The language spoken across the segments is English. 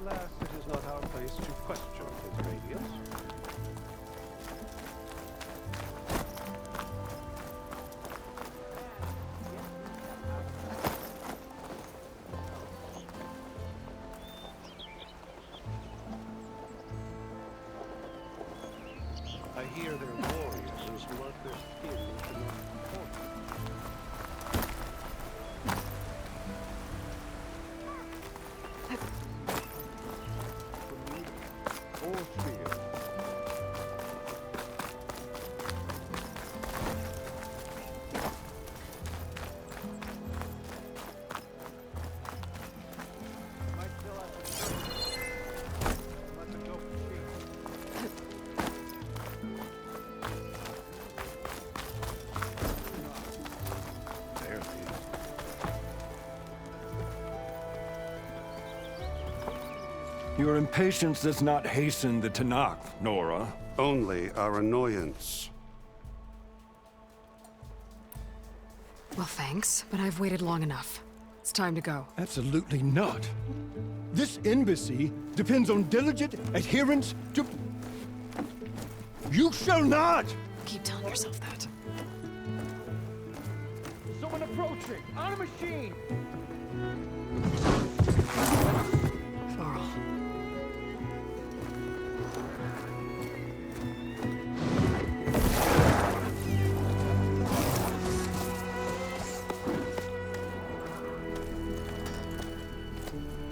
Alas, it is not our place to question his radiance. I hear their warriors lurk their skin into North Dakota. Your impatience does not hasten the Tanakh, Nora. Only our annoyance. Well, thanks, but I've waited long enough. It's time to go. Absolutely not. This embassy depends on diligent adherence to... You shall not! Keep telling yourself that. Someone approaching! On a machine! Varl.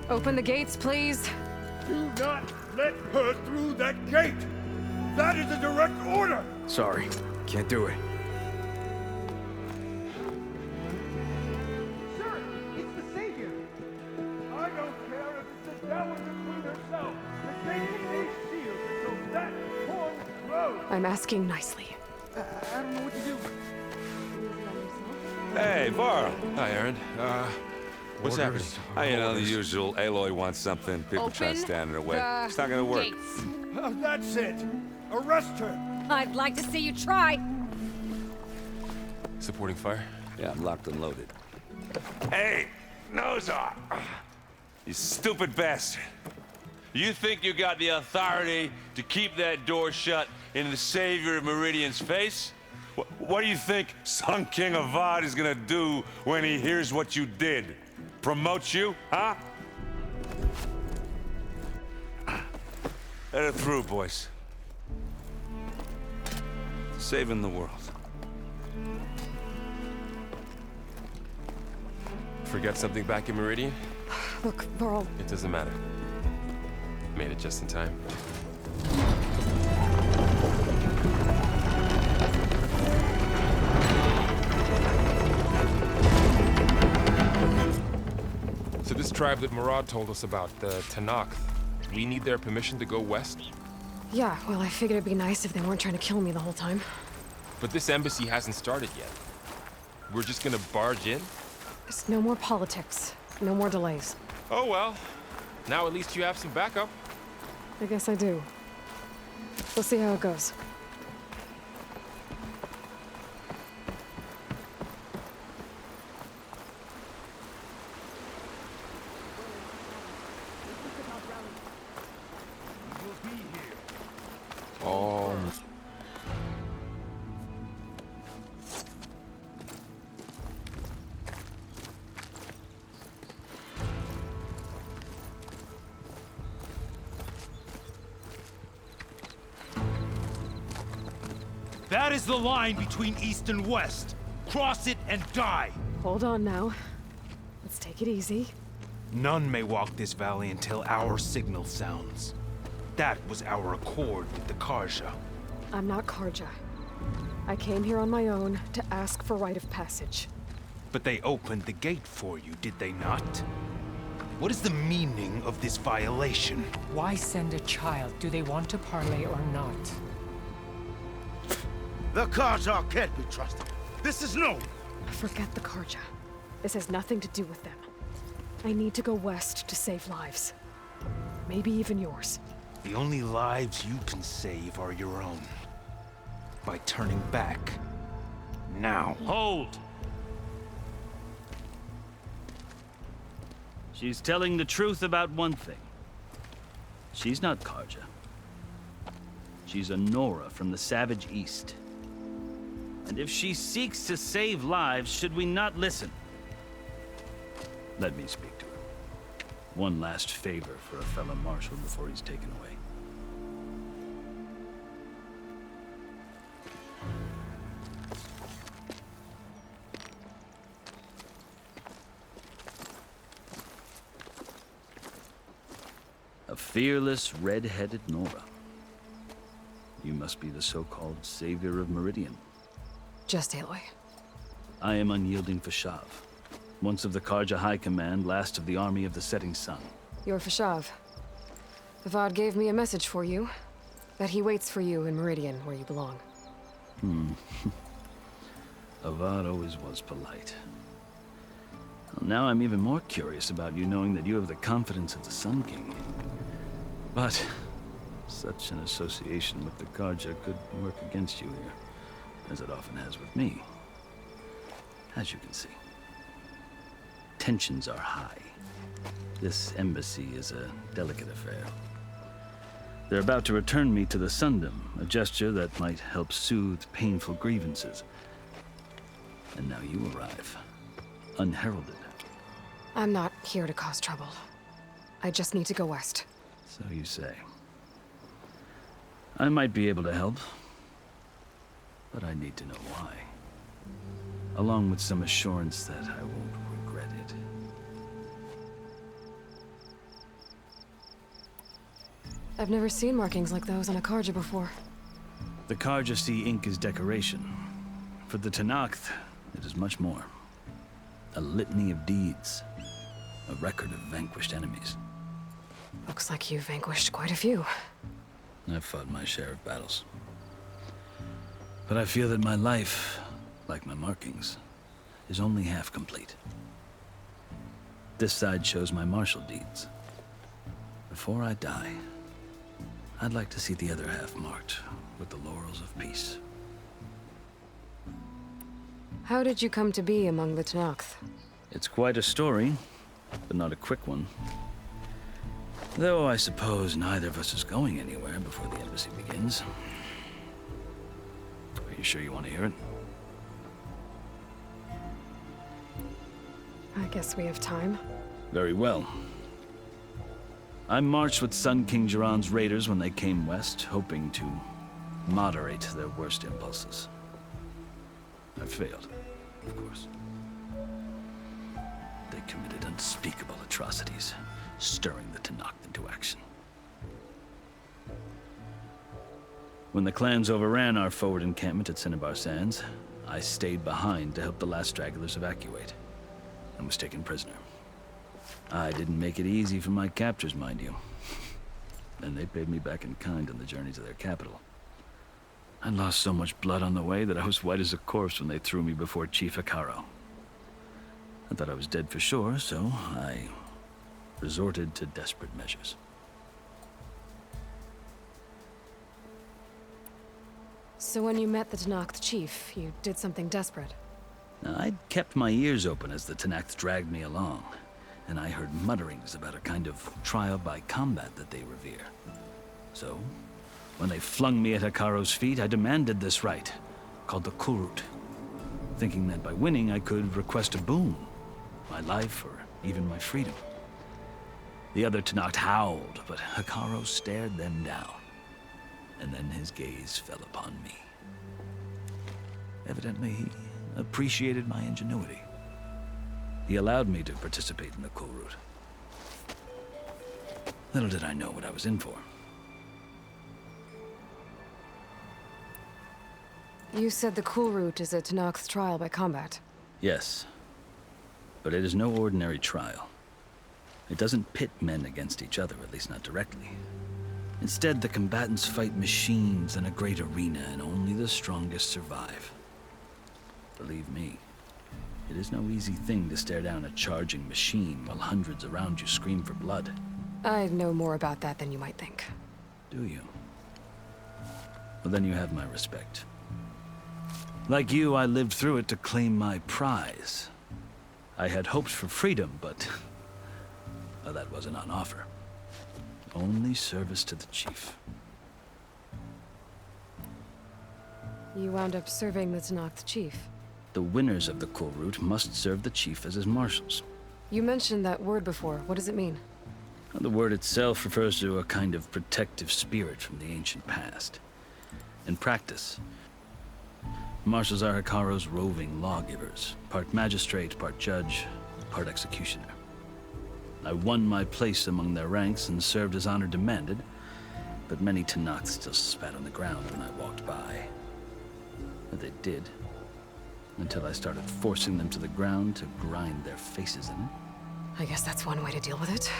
Open the gates, please. Do not let her through that gate! That is a direct order! Sorry, can't do it. Sir, it's the Savior! I don't care if it's the devil between herself. The gate is a shield until that horn grows! I'm asking nicely. I don't know what to do. Hey, Varl. Hi, Aaron. What's happening? You know, the usual. Aloy wants something. People try to stand in her way. It's not gonna work. That's it! Arrest her! I'd like to see you try. Supporting fire? Yeah, I'm locked and loaded. Hey, Nozar! You stupid bastard. You think you got the authority to keep that door shut in the Savior of Meridian's face? What do you think Sun King Avad is gonna do when he hears what you did? Promote you, huh? Let it through, boys. Saving the world. Forget something back in Meridian? Look, Varl, It doesn't matter. Made it just in time. So this tribe that Murad told us about, the Tanakh, we need their permission to go west? yeah, well, I figured it'd be nice if they weren't trying to kill me the whole time. But this embassy hasn't started yet. We're just gonna barge in? There's no more politics. No more delays. Oh well. Now at least you have some backup. I guess I do. We'll see how it goes. Oh. That is the line between East and West. Cross it and die. Hold on now. Let's take it easy. None may walk this valley until our signal sounds. That was our accord with the Karja. I'm not Karja. I came here on my own to ask for rite of passage. But they opened the gate for you, did they not? What is the meaning of this violation? Why send a child? Do they want to parley or not? The Karja can't be trusted. This is known. Forget the Karja. This has nothing to do with them. I need to go west to save lives. Maybe even yours. The only lives you can save are your own. By turning back. Now. Hold! She's telling the truth about one thing. She's not Karja. She's a Nora from the Savage East. And if she seeks to save lives, should we not listen? Let me speak to her. One last favor for a fellow marshal before he's taken away. A fearless, red-headed Nora. You must be the so-called savior of Meridian. Just Aloy. I am Unyielding Fashav, once of the Karja High Command, last of the army of the Setting Sun. You're Fashav. Avad gave me a message for you. That he waits for you in Meridian, where you belong. Avad always was polite. Well, now I'm even more curious about you knowing that you have the confidence of the Sun King. But such an association with the Karja could work against you here, as it often has with me. As you can see, tensions are high. This embassy is a delicate affair. They're about to return me to the Sundom, a gesture that might help soothe painful grievances. And now you arrive, unheralded. I'm not here to cause trouble. I just need to go west. So you say. I might be able to help, but I need to know why. Along with some assurance that I won't regret it. I've never seen markings like those on a Karja before. The Karja see ink as decoration. For the Tenakth, it is much more. A litany of deeds. A record of vanquished enemies. Looks like you've vanquished quite a few. I've fought my share of battles. But I feel that my life, like my markings, is only half complete. This side shows my martial deeds. Before I die, I'd like to see the other half marked with the laurels of peace. How did you come to be among the Tenakth? It's quite a story, but not a quick one. Though I suppose neither of us is going anywhere before the embassy begins. Are you sure you want to hear it? I guess we have time. Very well. I marched with Sun King Jiran's raiders when they came west, hoping to moderate their worst impulses. I failed, of course. They committed unspeakable atrocities, stirring the Tenakth into action. When the clans overran our forward encampment at Cinnabar Sands, I stayed behind to help the last stragglers evacuate, and was taken prisoner. I didn't make it easy for my captors, mind you. And they paid me back in kind on the journey to their capital. I lost so much blood on the way that I was white as a corpse when they threw me before Chief Hekarro. I thought I was dead for sure, so I resorted to desperate measures. So when you met the Tenakth chief, you did something desperate? Now, I'd kept my ears open as the Tenakth dragged me along, and I heard mutterings about a kind of trial by combat that they revere. So, when they flung me at Hekarro's feet, I demanded this right, called the Kulrut, thinking that by winning I could request a boon, my life or even my freedom. The other Tenakth howled, but Hekarro stared them down, and then his gaze fell upon me. Evidently, he appreciated my ingenuity. He allowed me to participate in the Kulrut. Little did I know what I was in for. You said the Kulrut is a Tenakth trial by combat. Yes, but it is no ordinary trial. It doesn't pit men against each other, at least not directly. Instead, the combatants fight machines in a great arena, and only the strongest survive. Believe me, it is no easy thing to stare down a charging machine while hundreds around you scream for blood. I know more about that than you might think. Do you? Well, then you have my respect. Like you, I lived through it to claim my prize. I had hopes for freedom, but well, that wasn't on offer. only service to the chief. You wound up serving the Tenakth chief. The winners of the Kulrut must serve the chief as his marshals. You mentioned that word before. What does it mean? The word itself refers to a kind of protective spirit from the ancient past. In practice, marshals are Hekarro's roving lawgivers, part magistrate, part judge, part executioner. I won my place among their ranks and served as honor demanded, but many Tenakth still spat on the ground when I walked by. But they did, until I started forcing them to the ground to grind their faces in it. I guess that's one way to deal with it.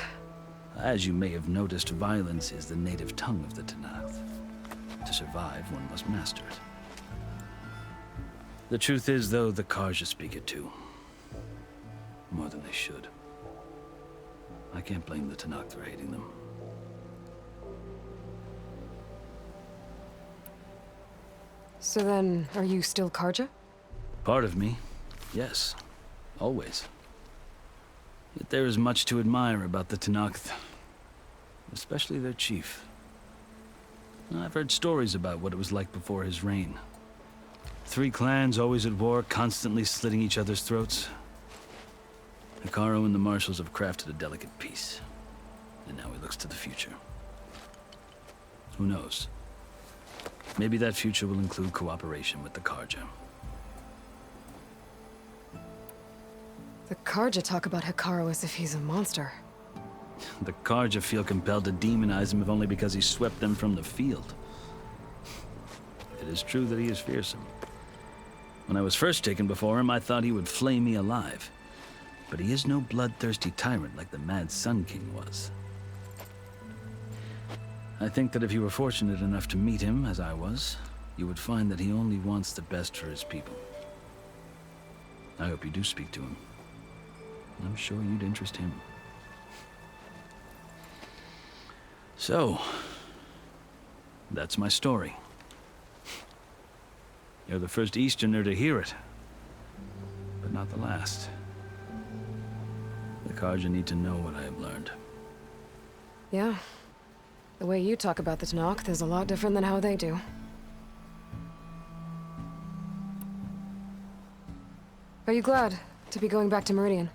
As you may have noticed, violence is the native tongue of the Tenakth. To survive, one must master it. The truth is, though, the Carja speak it too. More than they should. I can't blame the Tenakth for hating them. So then, are you still Carja? Part of me, yes. Always. Yet there is much to admire about the Tenakth. Especially their chief. I've heard stories about what it was like before his reign. 3 clans always at war, constantly slitting each other's throats. Hekarro and the marshals have crafted a delicate peace. And now he looks to the future. Who knows? Maybe that future will include cooperation with the Carja. The Carja talk about Hekarro as if he's a monster. The Carja feel compelled to demonize him if only because he swept them from the field. It is true that he is fearsome. When I was first taken before him, I thought he would flay me alive. But he is no bloodthirsty tyrant like the Mad Sun King was. I think that if you were fortunate enough to meet him, as I was, you would find that he only wants the best for his people. I hope you do speak to him. I'm sure you'd interest him. So, that's my story. You're the first Easterner to hear it, but not the last. The Carja need to know what I have learned. Yeah. The way you talk about the Tenakth is a lot different than how they do. Are you glad to be going back to Meridian?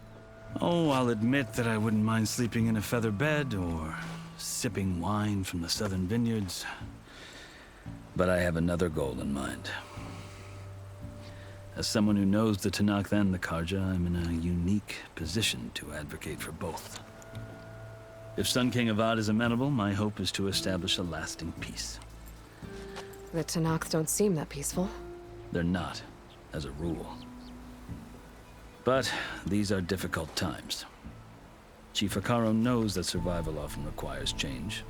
Oh, I'll admit that I wouldn't mind sleeping in a feather bed or sipping wine from the southern vineyards. But I have another goal in mind. As someone who knows the Tenakth and the Carja, I'm in a unique position to advocate for both. If Sun King Avad is amenable, my hope is to establish a lasting peace. The Tenakth don't seem that peaceful. They're not, as a rule. But these are difficult times. Chief Hekarro knows that survival often requires change,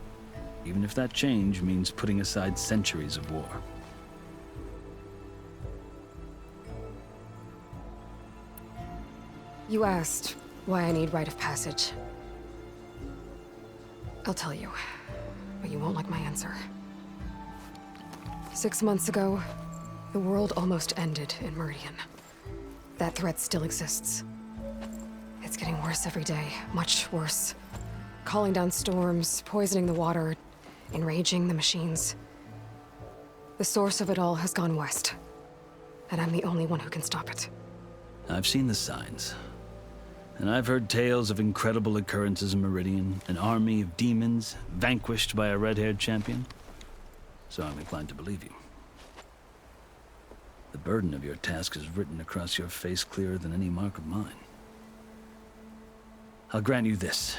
even if that change means putting aside centuries of war. You asked why I need rite of passage. I'll tell you, but you won't like my answer. 6 months ago, the world almost ended in Meridian. That threat still exists. It's getting worse every day, much worse. Calling down storms, poisoning the water, enraging the machines. The source of it all has gone west, and I'm the only one who can stop it. I've seen the signs. And I've heard tales of incredible occurrences in Meridian, an army of demons vanquished by a red-haired champion. So I'm inclined to believe you. The burden of your task is written across your face clearer than any mark of mine. I'll grant you this,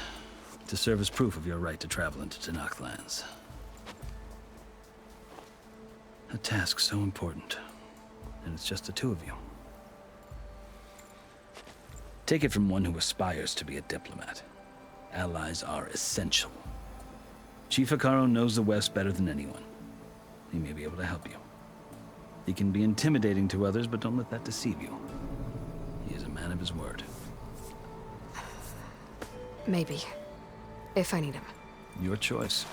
to serve as proof of your right to travel into Tenakth lands. A task so important, and it's just the 2 of you. Take it from one who aspires to be a diplomat. Allies are essential. Chief Hekarro knows the West better than anyone. He may be able to help you. He can be intimidating to others, but don't let that deceive you. He is a man of his word. Maybe. If I need him. Your choice.